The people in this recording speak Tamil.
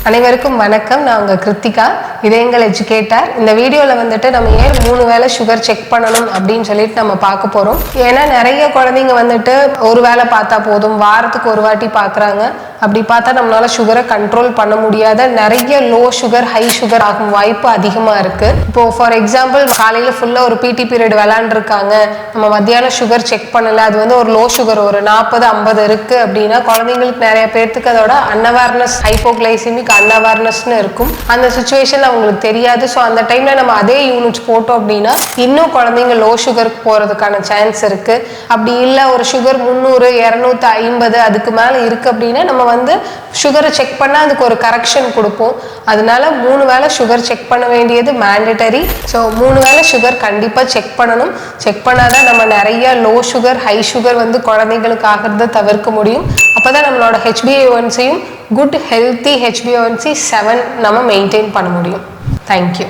அனைவருக்கும் வணக்கம். நான் உங்கள் கிருத்திகா, இதயங்கள் எஜுகேட்டர். இந்த வீடியோவில் வந்துட்டு நம்ம ஏன் 3 வேளை சுகர் செக் பண்ணணும் அப்படின்னு சொல்லிட்டு நம்ம பார்க்க போகிறோம். ஏன்னா நிறைய குழந்தைங்க வந்துட்டு ஒரு வேளை பார்த்தா போதும், வாரத்துக்கு ஒரு வாட்டி பார்க்குறாங்க. அப்படி பார்த்தா நம்மளால சுகரை கண்ட்ரோல் பண்ண முடியாத நிறைய லோ சுகர் ஹை சுகர் ஆகும் வாய்ப்பு அதிகமாக இருக்குது. இப்போது ஃபார் எக்ஸாம்பிள் காலையில் ஃபுல்லாக ஒரு பிடி பீரியட் விளாண்டுருக்காங்க, நம்ம மத்தியானம் சுகர் செக் பண்ணலை, அது வந்து ஒரு லோ சுகர் ஒரு 40-50 இருக்குது அப்படின்னா குழந்தைங்களுக்கு நிறைய பேர்த்துக்கு அதோட அன்அவேர்னஸ், ஹைப்போகிளைசிமிக் அன்அவேர்னஸ்னு இருக்கும். அந்த சுச்சுவேஷன் அவங்களுக்கு தெரியாது. ஸோ அந்த டைமில் நம்ம அதே யூனிட்ஸ் போட்டோம் அப்படின்னா இன்னும் குழந்தைங்க லோ சுகருக்கு போகிறதுக்கான சான்ஸ் இருக்குது. அப்படி இல்லை ஒரு சுகர் 300, 250 அதுக்கு மேலே இருக்குது அப்படின்னா நம்ம வந்து சுகரை செக் பண்ணால் அதுக்கு ஒரு கரெக்ஷன் கொடுப்போம். அதனால 3 வேளை சுகர் செக் பண்ண வேண்டியது மேண்டட்டரி. ஸோ 3 வேளை சுகர் கண்டிப்பாக செக் பண்ணணும். செக் பண்ணாதான் நம்ம நிறைய லோ சுகர் ஹை சுகர் வந்து குழந்தைங்களுக்கு ஆகிறத தவிர்க்க முடியும். அப்போ தான் நம்மளோட HbA1c குட் ஹெல்த்தி HbA1c 7 நம்ம மெயின்டைன் பண்ண முடியும். தேங்க்யூ.